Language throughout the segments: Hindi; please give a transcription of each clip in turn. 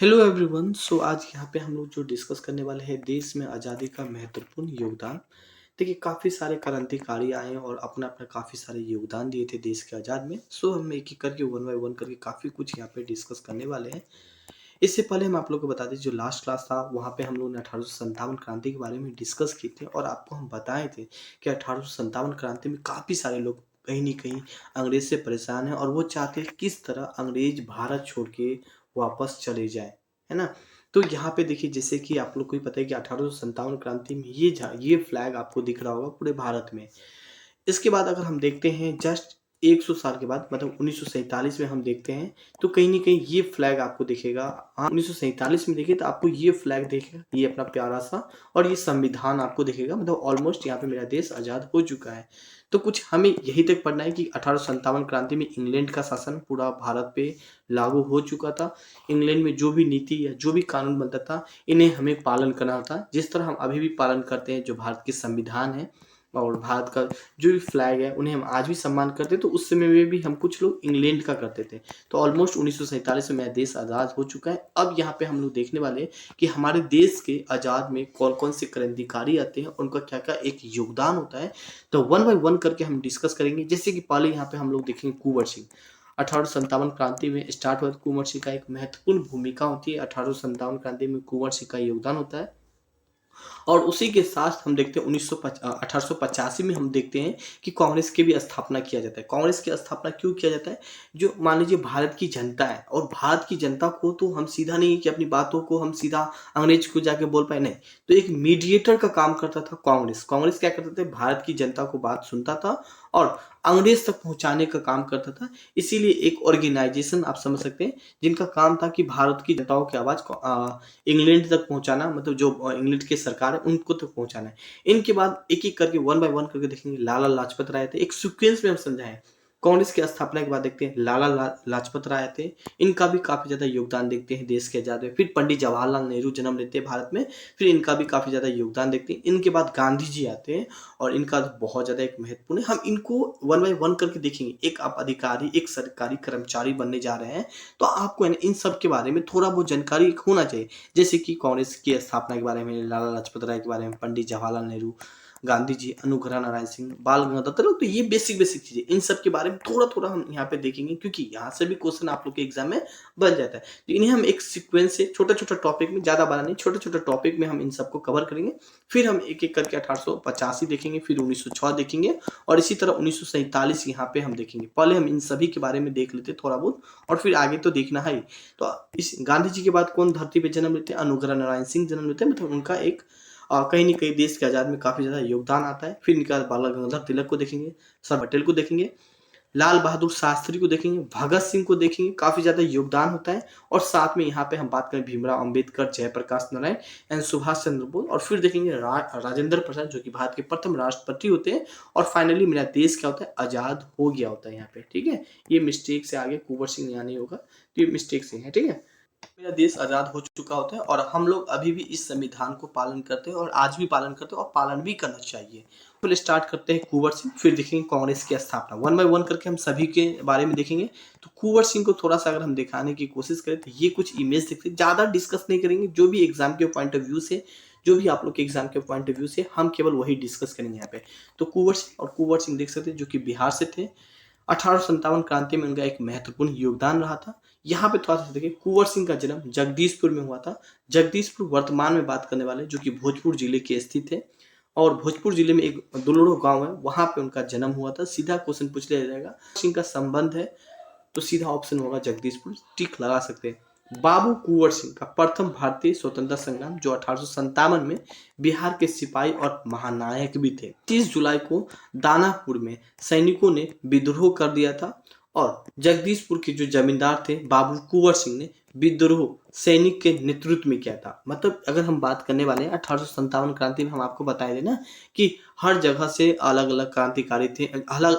Hello everyone. सो आज यहाँ पे हम लोग जो डिस्कस करने वाले हैं देश में आज़ादी का महत्वपूर्ण योगदान। देखिए काफ़ी सारे क्रांतिकारी आए और अपना अपना काफ़ी सारे योगदान दिए थे देश के आज़ाद में। सो हम एक एक करके वन बाय वन करके काफ़ी कुछ यहाँ पे डिस्कस करने वाले हैं। इससे पहले हम आप लोग को बता दें, जो लास्ट क्लास था वहाँ पे हम लोग ने 1857 क्रांति के बारे में डिस्कस की थी और आपको हम बताए थे कि 1857 क्रांति में काफ़ी सारे लोग कहीं न कहीं अंग्रेज़ से परेशान हैं और वो चाहते हैं किस तरह अंग्रेज़ भारत छोड़ के वापस चले जाएँ, है ना? तो यहाँ पे देखिए, जैसे कि आप लोग को भी पता है कि 1857 क्रांति में ये फ्लैग आपको दिख रहा होगा पूरे भारत में। इसके बाद अगर हम देखते हैं जस्ट 100 साल के बाद, मतलब 1947 में हम देखते हैं, तो कहीं न कहीं ये फ्लैग आपको दिखेगा। हाँ, 1947 में देखिए तो आपको ये फ्लैग दिखेगा, ये अपना प्यारा-सा, और ये संविधान आपको दिखेगा। मतलब ऑलमोस्ट यहाँ पे मेरा देश आज़ाद हो चुका है। तो कुछ हमें यही तक पढ़ना है कि 1857 क्रांति में इंग्लैंड का शासन पूरा भारत पे लागू हो चुका था। इंग्लैंड में जो भी नीति या जो भी कानून बनता था, इन्हें हमें पालन करना था। जिस तरह हम अभी भी पालन करते हैं जो भारत के संविधान है और भारत का जो भी फ्लैग है, उन्हें हम आज भी सम्मान करते हैं, तो उस समय में भी हम कुछ लोग इंग्लैंड का करते थे। तो ऑलमोस्ट 1947 में मेरा देश आज़ाद हो चुका है। अब यहाँ पे हम लोग देखने वाले हैं कि हमारे देश के आज़ाद में कौन-कौन से क्रांतिकारी आते हैं, उनका क्या-क्या एक योगदान होता है। तो वन बाय वन करके हम डिस्कस करेंगे। जैसे कि पहले यहाँ पे हम लोग देखेंगे कुँवर सिंह। 1857 क्रांति में स्टार्ट हुआ, कुँवर सिंह का एक महत्वपूर्ण भूमिका होती है। 1857 क्रांति में कुँवर सिंह का योगदान होता है। और उसी के साथ हम देखते हैं 1885 में हम देखते हैं कि कांग्रेस की भी स्थापना किया जाता है। कांग्रेस की स्थापना क्यों किया जाता है? जो मान लीजिए भारत की जनता है, और भारत की जनता को तो हम सीधा नहीं कि अपनी बातों को हम सीधा अंग्रेज को जाके बोल पाए, नहीं। तो एक मीडिएटर का काम करता था कांग्रेस। कांग्रेस क्या करते थे? भारत की जनता को बात सुनता था और अंग्रेज तक पहुंचाने का काम करता था। इसीलिए एक ऑर्गेनाइजेशन आप समझ सकते हैं, जिनका काम था कि भारत की जनताओं की आवाज़ को इंग्लैंड तक पहुँचाना, मतलब जो इंग्लैंड की सरकार है उनको तक पहुँचाना है। इनके बाद एक-एक करके वन बाय वन करके देखेंगे। लाला लाजपत राय थे, एक सीक्वेंस में हम समझाएँ। कांग्रेस की स्थापना के बाद देखते हैं लाजपत राय थे। इनका भी काफ़ी ज़्यादा योगदान देखते हैं देश के आज़ादी में। फिर पंडित जवाहरलाल नेहरू जन्म लेते हैं भारत में, फिर इनका भी काफ़ी ज़्यादा योगदान देखते हैं। इनके बाद गांधी जी आते हैं और इनका तो बहुत ज़्यादा एक महत्वपूर्ण है। हम इनको वन बाय वन करके देखेंगे। एक आप अधिकारी, एक सरकारी कर्मचारी बनने जा रहे हैं, तो आपको है ना इन सब के बारे में थोड़ा बहुत जानकारी होना चाहिए। जैसे कि कांग्रेस की स्थापना के बारे में, लाला लाजपत राय के बारे में, पंडित जवाहरलाल नेहरू, गांधी जी, अनुग्रह नारायण सिंह, बाल गंगाधर तिलक, तो ये बेसिक चीज़ें, इन सब के बारे में थोड़ा-थोड़ा हम यहाँ पे देखेंगे, क्योंकि यहाँ से भी क्वेश्चन आप लोग के एग्जाम में बन जाता है। तो इन्हें हम एक सीक्वेंस से छोटा-छोटा टॉपिक में, ज़्यादा बड़ा नहीं, छोटे-छोटे टॉपिक में हम इन सबको कवर करेंगे। फिर हम एक-एक करके 1885 देखेंगे, फिर 1906 देखेंगे और इसी तरह 1947 यहाँ पे हम देखेंगे। पहले हम इन सभी के बारे में देख लेते हैं थोड़ा बहुत, और फिर आगे तो देखना है ही। तो इस गांधी जी के बाद कौन धरती पे जन्म लेते हैं? अनुग्रह नारायण सिंह जन्म लेते हैं। मतलब उनका एक कहीं न कहीं देश के आज़ाद में काफ़ी ज़्यादा योगदान आता है। फिर इनके बाद बाल गंगाधर तिलक को देखेंगे, सरदार पटेल को देखेंगे, लाल बहादुर शास्त्री को देखेंगे, भगत सिंह को देखेंगे, काफ़ी ज़्यादा योगदान होता है। और साथ में यहाँ पे हम बात करें भीमराव अम्बेडकर, जयप्रकाश नारायण एंड सुभाष चंद्र बोस, और फिर देखेंगे राजेंद्र प्रसाद, जो कि भारत के प्रथम राष्ट्रपति होते हैं। और फाइनली मेरा देश क्या होता है? आज़ाद हो गया होता है यहाँ पे, ठीक है? ये मिस्टेक से आगे कुँवर सिंह यहाँ नहीं होगा, तो ये मिस्टेक से है, ठीक है? मेरा देश आज़ाद हो चुका होता है और हम लोग अभी भी इस संविधान को पालन करते हैं और आज भी पालन करते हैं और पालन भी करना चाहिए। पहले स्टार्ट करते हैं कुँवर सिंह, फिर देखेंगे कांग्रेस की स्थापना। वन बाय वन करके हम सभी के बारे में देखेंगे। तो कुँवर सिंह को थोड़ा-सा अगर हम दिखाने की कोशिश करें तो ये कुछ इमेज दिखती है। ज़्यादा डिस्कस नहीं करेंगे, जो भी एग्ज़ाम के पॉइंट ऑफ व्यू से, जो भी आप लोग के एग्ज़ाम के पॉइंट ऑफ व्यू से, हम केवल वही डिस्कस करेंगे यहाँ पे। तो कुँवर सिंह देख सकते हैं, जो कि बिहार से थे। 1857 क्रांति में उनका एक महत्वपूर्ण योगदान रहा था। यहाँ पे थोड़ा-सा देखिए, कुँवर सिंह का जन्म जगदीशपुर में हुआ था। जगदीशपुर वर्तमान में बात करने वाले, जो कि भोजपुर जिले के स्थित है, और भोजपुर जिले में एक दुलड़ो गाँव है, वहाँ पे उनका जन्म हुआ था। सीधा क्वेश्चन पूछ लिया जाएगा, सिंह का संबंध है, तो सीधा ऑप्शन होगा जगदीशपुर, टिक लगा सकते हैं। बाबू कुँवर सिंह का प्रथम भारतीय स्वतंत्रता संग्राम, जो 1857 में बिहार के सिपाही और महानायक भी थे। 30 जुलाई को दानापुर में सैनिकों ने विद्रोह कर दिया था और जगदीशपुर के जो जमींदार थे बाबू कुँवर सिंह ने विद्रोह सैनिक के नेतृत्व में किया था। मतलब अगर हम बात करने वाले हैं 1857 क्रांति में, हम आपको बताए थे ना कि हर जगह से अलग-अलग क्रांतिकारी थे,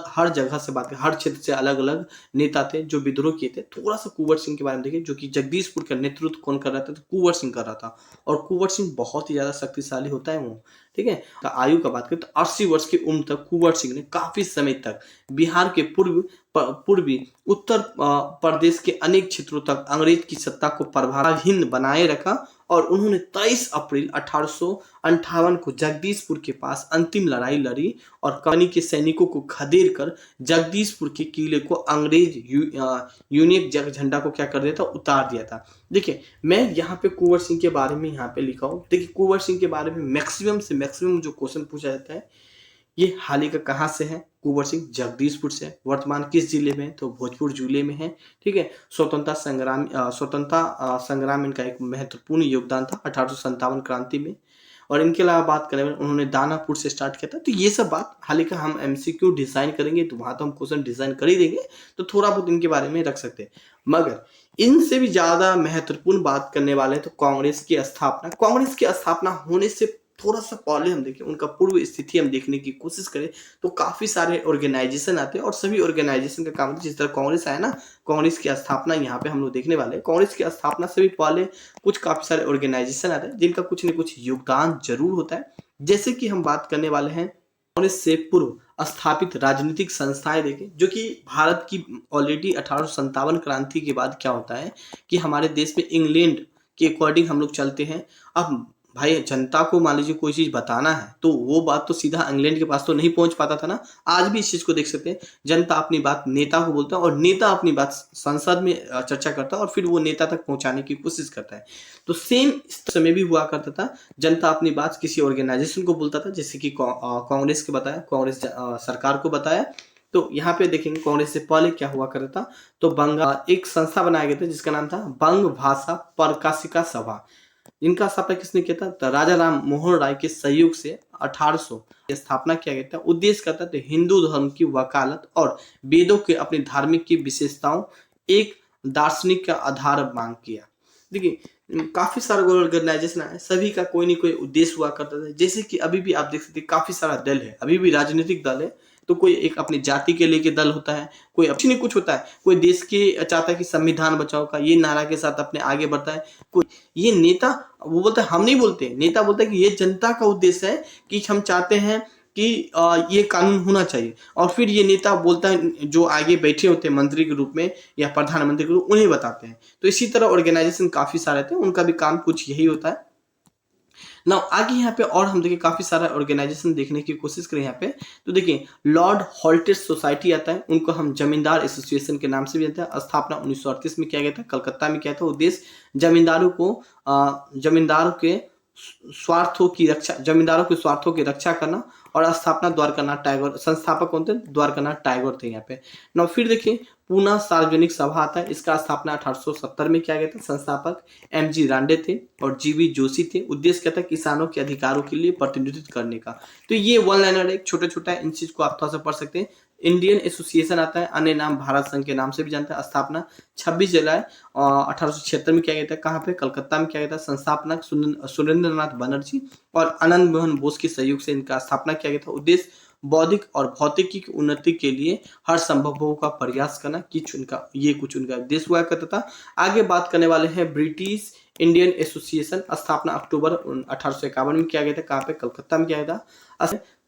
हर जगह से बात करें, हर क्षेत्र से अलग-अलग नेता थे जो विद्रोह किए थे। थोड़ा-सा कुँवर सिंह के बारे में देखिए, जो कि जगदीशपुर का नेतृत्व कौन कर रहा था? तो कुँवर सिंह कर रहा था, और कुँवर सिंह बहुत ही ज़्यादा शक्तिशाली होता है वो, ठीक है? तो आयु का बात करें तो 80 वर्ष की उम्र तक कुँवर सिंह ने काफ़ी समय तक बिहार के पूर्वी उत्तर प्रदेश के अनेक क्षेत्रों तक अंग्रेज की सत्ता को प्रभावहीन बनाए रखा और उन्होंने 23 अप्रैल 1858 को जगदीशपुर के पास अंतिम लड़ाई लड़ी और कंपनी के सैनिकों को खदेड़ कर जगदीशपुर के किले को अंग्रेज यूनियन जग झंडा को क्या कर दिया था, उतार दिया था। देखिए मैं यहाँ पे कुंवर सिंह के बारे में यहाँ पे लिखा हूँ। देखिए कुंवर सिंह के बारे में मैक्सिमम से मैक्सिमम जो क्वेश्चन पूछा जाता है, ये हाल ही का कहाँ से है, कुंवर सिंह जगदीशपुर से है। वर्तमान किस जिले में है, तो भोजपुर जिले में है। ठीक है, स्वतंत्रता संग्राम इनका एक महत्वपूर्ण योगदान था 1857 क्रांति में। और इनके अलावा बात करें, उन्होंने दानापुर से स्टार्ट किया था। तो ये सब बात हाल ही का हम एमसीक्यू डिजाइन करेंगे तो वहां तो हम क्वेश्चन डिजाइन कर ही देंगे, तो थोड़ा बहुत इनके बारे में रख सकते हैं। मगर इनसे भी ज्यादा महत्वपूर्ण बात करने वाले हैं तो कांग्रेस की स्थापना। कांग्रेस की स्थापना होने से थोड़ा सा पहले हम देखें, उनका पूर्व स्थिति हम देखने की कोशिश करें तो काफी सारे ऑर्गेनाइजेशन आते हैं और सभी ऑर्गेनाइजेशन का काम होता है। जिस तरह कांग्रेस आया ना, कांग्रेस की स्थापना यहाँ पे हम लोग देखने वाले हैं। कांग्रेस की स्थापना से भी पहले कुछ काफी सारे ऑर्गेनाइजेशन आते हैं जिनका कुछ न कुछ योगदान जरूर होता है। जैसे कि हम बात करने वाले हैं कांग्रेस से पूर्व स्थापित राजनीतिक संस्थाएं देखें, जो कि भारत की ऑलरेडी 1857 क्रांति के बाद क्या होता है कि हमारे देश में इंग्लैंड के अकॉर्डिंग हम लोग चलते हैं। अब भाई जनता को मान लीजिए कोई चीज बताना है तो वो बात तो सीधा इंग्लैंड के पास तो नहीं पहुंच पाता था ना। आज भी इस चीज को देख सकते हैं, जनता अपनी बात नेता को बोलता है और नेता अपनी बात संसद में चर्चा करता है और फिर वो नेता तक पहुंचाने की कोशिश करता है। तो सेम इस समय भी हुआ करता था, जनता अपनी बात किसी ऑर्गेनाइजेशन को बोलता था, जैसे कि कांग्रेस के बताया, कांग्रेस सरकार को बताया। तो यहाँ पे देखेंगे कांग्रेस से पहले क्या हुआ करता था, तो बंगाल एक संस्था बनाया गया था जिसका नाम था बंग भाषा प्रकाशिका सभा। इनका स्थापना किसने किया था, तो राजा राम मोहन राय के सहयोग से 1800 की स्थापना किया गया था। उद्देश्य क्या था, तो हिंदू धर्म की वकालत और वेदों के अपनी धार्मिक की विशेषताओं एक दार्शनिक का आधार मांग किया। देखिए काफी सारे ऑर्गेनाइजेशन आए, सभी का कोई न कोई उद्देश्य हुआ करता था। जैसे कि अभी भी आप देख सकते हैं काफी सारा दल है, अभी भी राजनीतिक दल है। तो कोई एक अपनी जाति के लेके दल होता है, कोई अच्छी नहीं कुछ होता है, कोई देश के चाहता है कि संविधान बचाओ का ये नारा के साथ अपने आगे बढ़ता है। कोई ये नेता वो बोलता है, हम नहीं बोलते, नेता बोलता है कि ये जनता का उद्देश्य है कि हम चाहते हैं कि ये कानून होना चाहिए। और फिर ये नेता बोलता है, जो आगे बैठे होते हैं मंत्री के रूप में या प्रधानमंत्री के रूप उन्हें बताते हैं। तो इसी तरह ऑर्गेनाइजेशन काफी सारे थे, उनका भी काम कुछ यही होता है ना। आगे यहाँ पे और हम देखिए काफी सारा ऑर्गेनाइजेशन देखने की कोशिश करें यहाँ पे, तो देखिए लॉर्ड हॉल्टेस सोसाइटी आता है, उनको हम जमींदार एसोसिएशन के नाम से भी जानते हैं। स्थापना 1938 में किया गया था, कलकत्ता में किया था। उद्देश्य जमींदारों के स्वार्थों की रक्षा करना। और स्थापना द्वारकानाथ टैगोर, संस्थापक कौन थे, द्वारकानाथ टैगोर थे यहाँ पे ना। फिर देखिए पूना सार्वजनिक सभा आता है, इसका स्थापना 1870 में किया गया था। संस्थापक एमजी रांडे थे और जीवी जोशी थे। उद्देश्य क्या था, किसानों के अधिकारों के लिए प्रतिनिधित्व करने का। तो ये वन लाइनर एक छोटा छोटा है, इन चीज को आप थोड़ा सा पढ़ सकते हैं। इंडियन एसोसिएशन आता है, अन्य नाम भारत संघ के नाम से भी जानते हैं। स्थापना 26 जुलाई 1876 में किया गया था। कहाँ पे, कलकत्ता में किया गया था। संस्थापक सुरेंद्रनाथ बनर्जी और आनंद मोहन बोस के सहयोग से इनका स्थापना किया गया था। उद्देश्य बौद्धिक और भौतिकी की उन्नति के लिए हर संभव हो का प्रयास करना, कुछ उनका उद्देश्य हुआ करता था। आगे बात करने वाले हैं ब्रिटिश इंडियन एसोसिएशन। स्थापना अक्टूबर 1851 में किया गया था। कहाँ पे, कलकत्ता में किया गया था।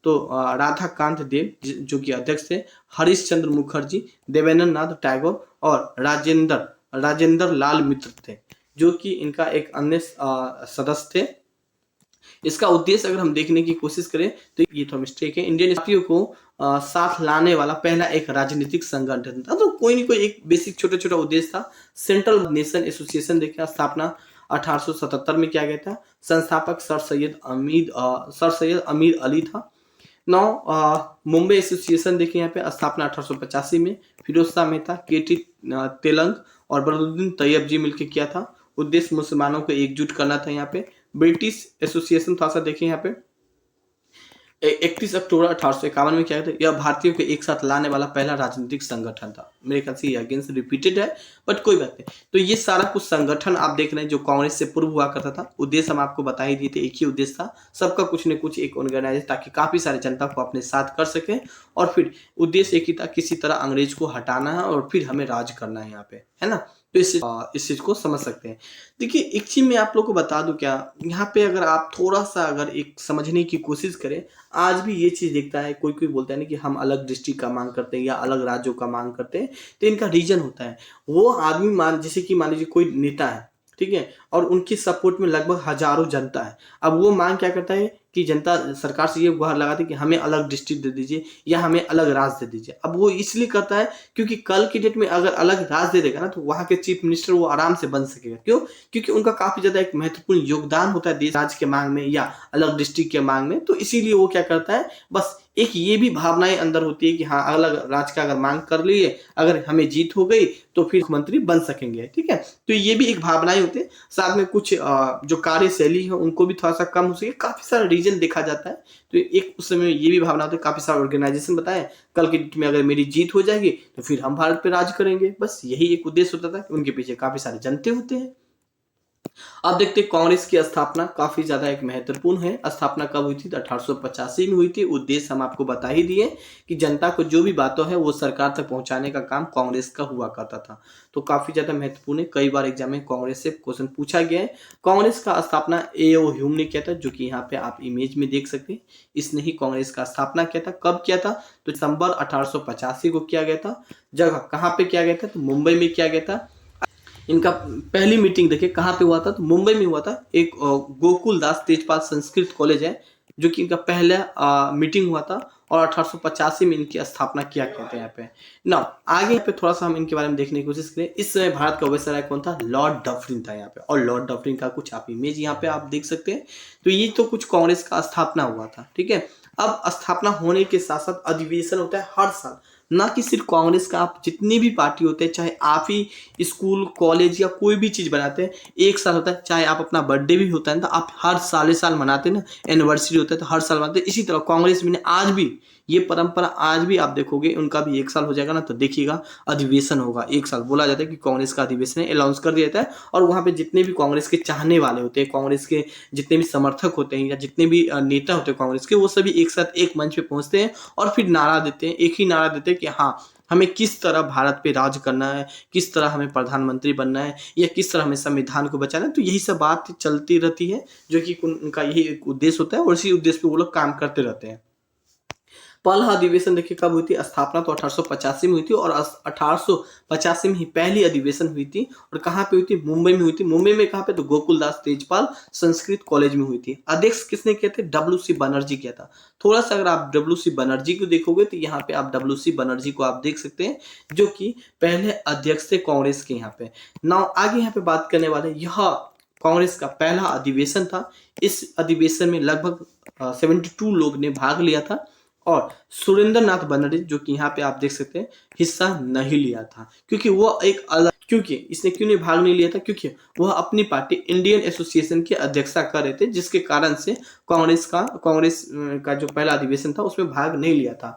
तो राधाकांत देव जो कि अध्यक्ष थे, हरीश चंद्र मुखर्जी, देवेंद्र नाथ टैगोर और राजेंद्र लाल मित्र थे, जो कि इनका एक अन्य सदस्य थे। इसका उद्देश्य अगर हम देखने की कोशिश करें तो ये तो मिस्टेक है, इंडियन जातियों को साथ लाने वाला पहला एक राजनीतिक संगठन था। तो कोई नहीं कोई एक बेसिक छोटा छोटा उद्देश्य था। सेंट्रल नेशन एसोसिएशन देखिए, स्थापना 1877 में किया गया था। संस्थापक सर सैयद अमीर अली था। मुंबई एसोसिएशन देखिए यहाँ पे, स्थापना 1885 में फिरोज शाह मेहता, केटी तेलंग और बदरुद्दीन तैयब जी मिलकर किया था। उद्देश्य मुसलमानों को एकजुट करना था। यहाँ पे ब्रिटिश एसोसिएशन थोड़ा सा देखिए यहाँ पे, 31 अक्टूबर 1851 में किया गया था। यह भारतीयों को एक साथ लाने वाला पहला राजनीतिक संगठन था। मेरे ख्याल से ये अगेंस्ट रिपीटेड है, बट कोई बात नहीं। तो ये सारा कुछ संगठन आप देख रहे हैं जो कांग्रेस से पूर्व हुआ करता था। उद्देश्य हम आपको बता ही दिए थे, एक ही उद्देश्य था, सबका कुछ न कुछ एक ऑर्गेनाइजेशन, ताकि काफी सारे जनता को अपने साथ कर सके। और फिर उद्देश्य एक ही था, किसी तरह अंग्रेज को हटाना है और फिर हमें राज करना है यहाँ पे, है ना। तो इस चीज़ को समझ सकते हैं। देखिए, एक चीज़ मैं आप लोग को बता दूँ क्या, यहाँ पे अगर आप थोड़ा-सा अगर एक समझने की कोशिश करें, आज भी ये चीज़ दिखता है, कोई-कोई बोलता है ना कि हम अलग डिस्ट्रिक्ट का माँग करते हैं या अलग राज्यों का माँग करते हैं, तो इनका रीज़न होता है। वो आदमी जैसे कि मान लीजिए कोई नेता है, ठीक है? और उनकी सपोर्ट में लगभग हज़ारों जनता है। अब वो माँग क्या करता है कि जनता सरकार से ये गुहार लगाती है कि हमें अलग डिस्ट्रिक्ट दे दीजिए या हमें अलग राज्य दे दीजिए। अब वो इसलिए करता है क्योंकि कल की डेट में अगर अलग राज्य दे देगा ना, तो वहाँ के चीफ मिनिस्टर वो आराम से बन सकेगा। क्यों? क्योंकि उनका काफ़ी ज़्यादा एक महत्वपूर्ण योगदान होता है देश राज्य के माँग में या अलग डिस्ट्रिक्ट के माँग में। तो इसीलिए वो क्या करता है, बस एक ये भी भावनाएँ अंदर होती है कि हाँ, अलग राज्य का अगर माँग कर लिए, अगर हमें जीत हो गई तो फिर मुख्यमंत्री बन सकेंगे, ठीक है? तो ये भी एक भावनाएँ होती है। साथ में कुछ जो कार्यशैली है उनको भी थोड़ा-सा कम हो सके, काफ़ी सारा रीज़न देखा जाता है। तो एक उस समय ये भी भावना होती है, काफ़ी सारे ऑर्गेनाइज़ेशन बताएँ, कल की डेट में अगर मेरी जीत हो जाएगी तो फिर हम भारत पे राज करेंगे। बस यही एक उद्देश्य होता था कि उनके पीछे काफ़ी सारे जनते होते हैं। अब देखते हैं कांग्रेस की स्थापना काफ़ी ज़्यादा एक महत्वपूर्ण है। स्थापना कब हुई थी? तो 1885 में हुई थी। उद्देश्य हम आपको बता ही दिए कि जनता को जो भी बातें हैं वो सरकार तक पहुँचाने का काम कांग्रेस का हुआ करता था। तो काफ़ी ज़्यादा महत्वपूर्ण है। कई बार एग्जाम में कांग्रेस से क्वेश्चन पूछा गया है। कांग्रेस का स्थापना ए.ओ. ह्यूम ने किया था, जो कि यहाँ पे आप इमेज में देख सकते हैं। इसने ही कांग्रेस का स्थापना किया था। कब किया था? तो दिसंबर 1885 को किया गया था। जगह कहाँ पे किया गया था? तो मुंबई में किया गया था। इनका पहली मीटिंग देखिए कहाँ पे हुआ था, तो मुंबई में हुआ था। एक गोकुल दास तेजपाल संस्कृत कॉलेज है, जो कि इनका पहला मीटिंग हुआ था और 1885 में इनकी स्थापना किया गया था यहाँ पे। नाउ आगे यहाँ पे थोड़ा-सा हम इनके बारे में देखने की कोशिश करें। इस समय भारत का वायसराय कौन था? लॉर्ड डफरिन था यहाँ पे, और लॉर्ड डफरिन का कुछ आप इमेज यहाँ पे आप देख सकते हैं। तो ये तो कुछ कांग्रेस का स्थापना हुआ था, ठीक है? अब स्थापना होने के साथ-साथ अधिवेशन होता है हर साल। ना कि सिर्फ कांग्रेस का, आप जितनी भी पार्टी होते हैं, चाहे आप ही स्कूल, कॉलेज या कोई भी चीज़ बनाते हैं, एक साल होता है। चाहे आप अपना बर्थडे भी होता है ना, तो आप हर साल मनाते हैं ना, एनिवर्सरी होता है तो हर साल मनाते हैं। इसी तरह कांग्रेस में आज भी ये परंपरा, आज भी आप देखोगे उनका भी 1 साल हो जाएगा ना, तो देखिएगा अधिवेशन होगा 1 साल। बोला जाता है कि कांग्रेस का अधिवेशन है, अनाउंस कर दिया जाता है और वहाँ पे जितने भी कांग्रेस के चाहने वाले होते हैं, कांग्रेस के जितने भी समर्थक होते हैं या जितने भी नेता होते हैं कांग्रेस के, वो सभी एक साथ एक मंच पे पहुँचते हैं और फिर नारा देते हैं, एक ही नारा देते हैं कि हाँ, हमें किस तरह भारत पे राज करना है, किस तरह हमें प्रधानमंत्री बनना है या किस तरह हमें संविधान को बचाना है। तो यही सब बात चलती रहती है, जो कि उनका यही एक उद्देश्य होता है और इसी उद्देश्य पे वो लोग काम करते रहते हैं। पहला अधिवेशन देखिए कब हुई थी? स्थापना तो 1885 में हुई थी और 1885 में ही पहली अधिवेशन हुई थी। और कहाँ पे हुई थी? मुंबई में हुई थी। मुंबई में कहाँ पे? तो गोकुल दास तेजपाल संस्कृत कॉलेज में हुई थी। अध्यक्ष किसने किए थे? डब्ल्यू.सी. बनर्जी किया था। थोड़ा-सा अगर आप डब्ल्यू.सी. बनर्जी को देखोगे तो यहाँ पे आप डब्ल्यू.सी. बनर्जी को आप देख सकते हैं, जो कि पहले अध्यक्ष थे कांग्रेस के यहाँ पे। नाउ आगे यहाँ पे बात करने वाले, यह कांग्रेस का पहला अधिवेशन था। इस अधिवेशन में लगभग 72 लोग ने भाग लिया था और सुरेंद्र नाथ बनर्जी, जो कि यहाँ पे आप देख सकते हैं, हिस्सा नहीं लिया था क्योंकि वो एक अलग, क्योंकि इसने क्यों नहीं भाग नहीं लिया था? क्योंकि वह अपनी पार्टी इंडियन एसोसिएशन की अध्यक्षता कर रहे थे, जिसके कारण से कांग्रेस का जो पहला अधिवेशन था उसमें भाग नहीं लिया था।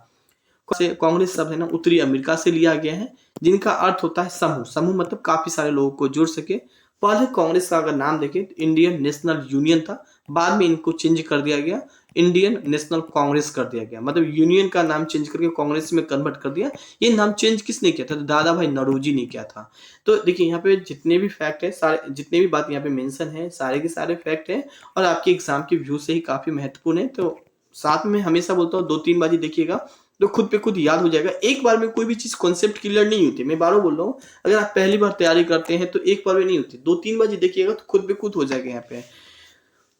कांग्रेस शब्द है ना उत्तरी अमेरिका से लिया गया है, जिनका अर्थ होता है समूह। समूह मतलब काफी सारे लोगों को जोड़ सके। पहले कांग्रेस का अगर नाम देखें तो इंडियन नेशनल यूनियन था, बाद में इनको चेंज कर दिया गया, इंडियन नेशनल कांग्रेस कर दिया गया। मतलब यूनियन का नाम चेंज करके कांग्रेस में कन्वर्ट कर दिया। ये नाम चेंज किसने किया था? तो दादा भाई नौरोजी ने किया था। तो देखिए यहाँ पे जितने भी फैक्ट है, सारे जितने भी बात यहाँ पे मेंशन है, सारे के सारे फैक्ट है और आपके एग्जाम के व्यू से ही काफी महत्वपूर्ण है। तो साथ में हमेशा बोलता हूँ 2-3 बार देखिएगा तो खुद पे खुद याद हो जाएगा। एक बार में कोई भी चीज कॉन्सेप्ट क्लियर नहीं होती, मैं बार बोल रहा हूँ। अगर आप पहली बार तैयारी करते हैं तो एक बार में नहीं होती, 2-3 बार देखिएगा तो खुद पे खुद हो जाएगा यहाँ पे।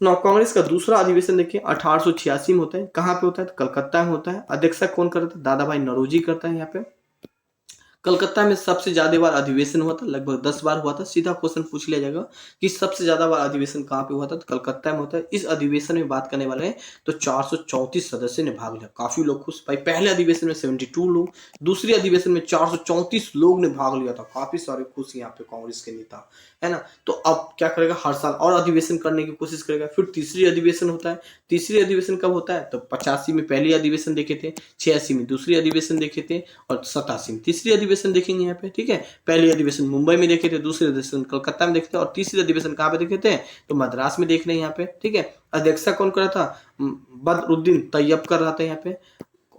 नौ कांग्रेस का दूसरा अधिवेशन देखिए 1886 में होता है। कहाँ पे होता है? तो कलकत्ता में होता है। अध्यक्षता कौन करता है? दादा भाई नौरोजी करता है यहाँ पे। कलकत्ता में सबसे ज्यादा बार अधिवेशन हुआ था, लगभग 10 बार हुआ था। सीधा क्वेश्चन पूछ लिया जाएगा कि सबसे ज्यादा बार अधिवेशन कहाँ पे हुआ था? तो कलकत्ता में होता है। इस अधिवेशन में बात करने वाले हैं तो 434 सदस्य ने भाग लिया। काफी लोग खुश भाई, पहले अधिवेशन में 72 लोग, दूसरे अधिवेशन में 434 लोग ने भाग लिया था। काफी सारे खुश यहाँ पे कांग्रेस के नेता, है ना। तो अब क्या करेगा? हर साल और अधिवेशन करने की कोशिश करेगा। फिर तीसरी अधिवेशन होता है। तीसरी अधिवेशन कब होता है? तो 85 में पहली अधिवेशन देखे थे, 86 में दूसरी अधिवेशन देखे थे और 87 में तीसरी अधिवेशन देखेंगे यहाँ पे, ठीक है। पहली अधिवेशन मुंबई में देखे थे, दूसरी अधिवेशन कलकत्ता में देखे थे और तीसरी अधिवेशन कहाँ पे देखे थे? तो मद्रास में देख रहे हैं यहाँ पे, ठीक है। अध्यक्षता कौन कर रहा था? बदरुद्दीन तैयब कर रहा था यहाँ पे।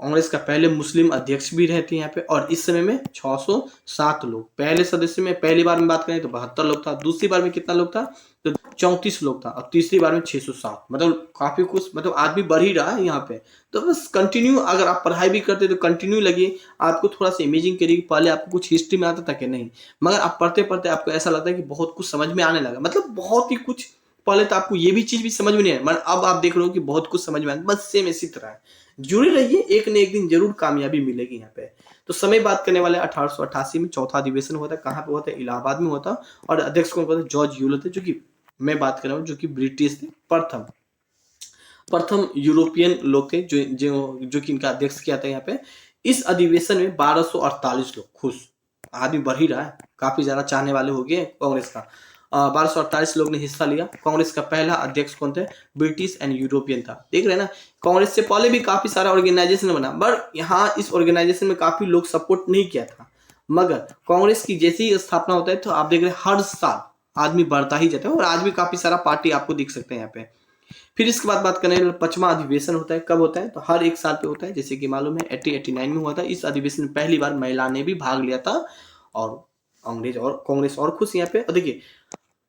कांग्रेस का पहले मुस्लिम अध्यक्ष भी रहे थे यहाँ पे, और इस समय में 607 लोग। पहले सदस्य में पहली बार में बात करें तो 72 लोग था, दूसरी बार में कितना लोग था तो 34 लोग था, और तीसरी बार में 607। मतलब काफी कुछ, मतलब आदमी बढ़ ही रहा है यहाँ पे। तो बस कंटिन्यू, अगर आप पढ़ाई भी करते तो कंटिन्यू लगिए। आपको थोड़ा सा इमेजिंग करिए, पहले आपको कुछ हिस्ट्री में आता था कि नहीं, मगर आप पढ़ते पढ़ते आपको ऐसा लगता है कि बहुत कुछ समझ में आने लगा। मतलब बहुत ही कुछ, पहले तो आपको ये भी चीज भी समझ में नहीं आया, मगर अब आप देख रहे हो कि बहुत कुछ समझ में आया। बस सेम इसी तरह है, जुड़े रहिए, एक न एक दिन जरूर कामयाबी मिलेगी यहाँ पे। तो समय बात करने वाले 1888 में चौथा अधिवेशन हुआ था। कहाँ पे हुआ था? इलाहाबाद में हुआ था। और अध्यक्ष कौन था? जॉर्ज यूलर थे, जो कि मैं बात कर रहा हूँ, जो कि ब्रिटिश थे। प्रथम प्रथम यूरोपियन लोग थे जो जो जो कि इनका अध्यक्ष किया था यहाँ पे। इस अधिवेशन में 1248 लोग, खुश, आदमी बढ़ ही रहा है, काफी ज्यादा चाहने वाले हो गए कांग्रेस का। 1248 लोग ने हिस्सा लिया। कांग्रेस का पहला अध्यक्ष कौन थे? ब्रिटिश एंड यूरोपियन था। देख रहे हैं ना, कांग्रेस से पहले भी काफी सारा ऑर्गेनाइजेशन बना, बट यहाँ इस ऑर्गेनाइजेशन में काफी लोग सपोर्ट नहीं किया था। मगर कांग्रेस की जैसी ही स्थापना होता है तो आप देख रहे हैं हर साल आदमी बढ़ता ही जाता है, और आज भी काफी सारा पार्टी आपको दिख सकते हैं यहाँ पे। फिर इसके बाद बात करें, पचवां अधिवेशन होता है। कब होता है? तो हर एक साल पे होता है, जैसे कि मालूम है 1889 में हुआ था। इस अधिवेशन में पहली बार महिला ने भी भाग लिया था, और अंग्रेज और कांग्रेस और खुश यहाँ पे। और देखिए,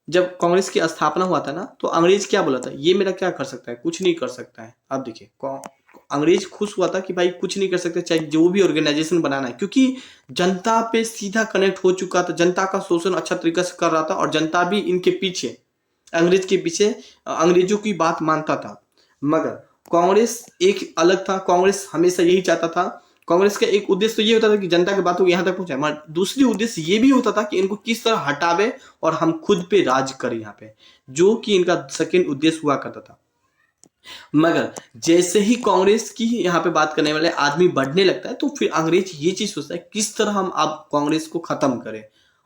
जब कांग्रेस की स्थापना हुआ था ना, तो अंग्रेज क्या बोला था? ये मेरा क्या कर सकता है? कुछ नहीं कर सकता है। अब देखिए, अंग्रेज खुश हुआ था कि भाई कुछ नहीं कर सकते, चाहे जो भी ऑर्गेनाइजेशन बनाना है, क्योंकि जनता पे सीधा कनेक्ट हो चुका था, जनता का शोषण अच्छा तरीके से कर रहा था, और जनता भी इनके पीछे, अंग्रेज के पीछे, अंग्रेजों की बात मानता था। मगर कांग्रेस एक अलग था, कांग्रेस हमेशा यही चाहता था। कांग्रेस का एक उद्देश्य तो ये होता था कि जनता की बातों को यहाँ तक पहुंचाए, मगर दूसरी उद्देश्य ये भी होता था कि इनको किस तरह हटावे और हम खुद पे राज करें यहाँ पे, जो कि इनका सेकेंड उद्देश्य हुआ करता था। मगर जैसे ही कांग्रेस की यहाँ पे बात करने वाले आदमी बढ़ने लगता है, तो फिर अंग्रेज ये चीज सोचता है किस तरह हम अब कांग्रेस को खत्म करें।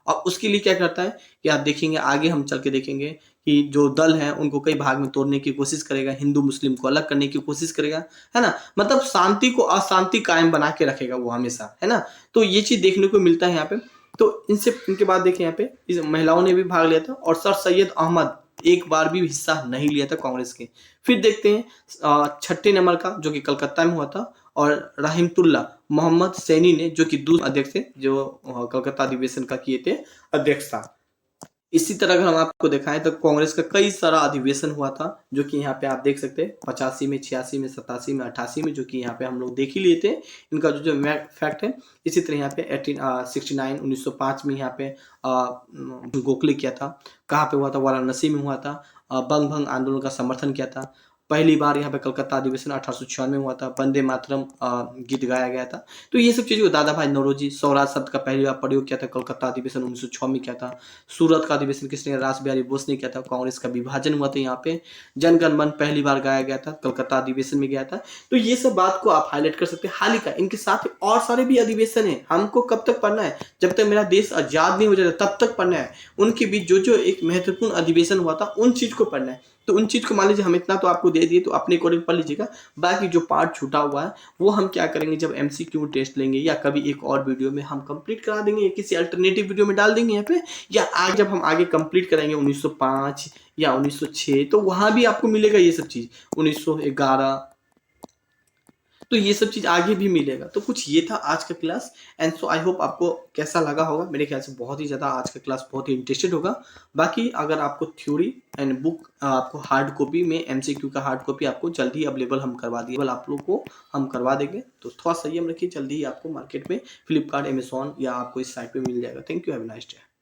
और उसके लिए क्या करता है कि आप देखेंगे, आगे हम चल के देखेंगे कि जो दल है उनको कई भाग में तोड़ने की कोशिश करेगा, हिंदू मुस्लिम को अलग करने की कोशिश करेगा, है ना। मतलब शांति को अशांति कायम बना के रखेगा वो हमेशा, है ना। तो ये चीज देखने को मिलता है यहाँ पे। तो इनके बाद देखें, यहाँ पे इस महिलाओं ने भी भाग लिया था, और सर सैयद अहमद एक बार भी हिस्सा नहीं लिया था कांग्रेस के। फिर देखते हैं छठे नंबर का, जो कि कलकत्ता में हुआ था, और रहीमतुल्ला मोहम्मद सैनी ने, जो कि दूसरे अध्यक्ष थे, जो कलकत्ता अधिवेशन का किए थे अध्यक्ष था। इसी तरह अगर हम आपको दिखाएं तो कांग्रेस का कई सारा अधिवेशन हुआ था, जो कि यहाँ पे आप देख सकते हैं 85 में, 86 में, 87 में, 88 में, जो कि यहाँ पे हम लोग देख ही लिए थे। इनका जो जो फैक्ट है। इसी तरह यहाँ पे 1869 1905 में यहाँ पे गोखले किया था। कहाँ पे हुआ था? वाराणसी में हुआ था। बंग भंग आंदोलन का समर्थन किया था। पहली बार यहाँ पे कलकत्ता अधिवेशन 1896 में हुआ था। वंदे मातरम गीत गाया गया था। तो ये सब चीज़ें, दादा भाई नौरोजी स्वराज शब्द का पहली बार प्रयोग किया था, कलकत्ता अधिवेशन 1906 में किया था। सूरत का अधिवेशन किसने? रास बिहारी बोस ने किया था। कांग्रेस का विभाजन हुआ था यहाँ पे। जनगण मन पहली बार गाया गया था, कलकत्ता अधिवेशन में गया था। तो ये सब बात को आप हाईलाइट कर सकते हैं। हाल ही का इनके साथ और सारे भी अधिवेशन है। हमको कब तक पढ़ना है? जब तक मेरा देश आजाद नहीं हो जाता तब तक पढ़ना है। उनके बीच जो जो एक महत्वपूर्ण अधिवेशन हुआ था, उन चीज को पढ़ना है। तो उन चीज को मान लीजिए हम इतना तो आपको दे दिए, तो अपने अकॉर्डिंग पढ़ लीजिएगा। बाकी जो पार्ट छूटा हुआ है वो हम क्या करेंगे, जब एमसीक्यू टेस्ट लेंगे या कभी एक और वीडियो में हम कंप्लीट करा देंगे, या किसी अल्टरनेटिव वीडियो में डाल देंगे यहाँ पे। या आज जब हम आगे कंप्लीट करेंगे 1905 या 1906, तो वहां भी आपको मिलेगा ये सब चीज, 1911। तो ये सब चीज आगे भी मिलेगा। तो कुछ ये था आज का class. And so I hope आपको कैसा लगा होगा। मेरे ख्याल से बहुत ही ज्यादा आज का क्लास बहुत ही इंटरेस्टेड होगा। बाकी अगर आपको थ्योरी एंड बुक आपको हार्ड कॉपी में, एमसीक्यू का हार्ड कॉपी आपको जल्दी ही अवेलेबल हम करवा दिए, आप लोग को हम करवा देंगे। तो थोड़ा संयम रखिए, जल्दी ही आपको मार्केट में फ्लिपकार्ट, अमेजोन या आपको इस साइट पे मिल जाएगा। Thank you, have a nice day.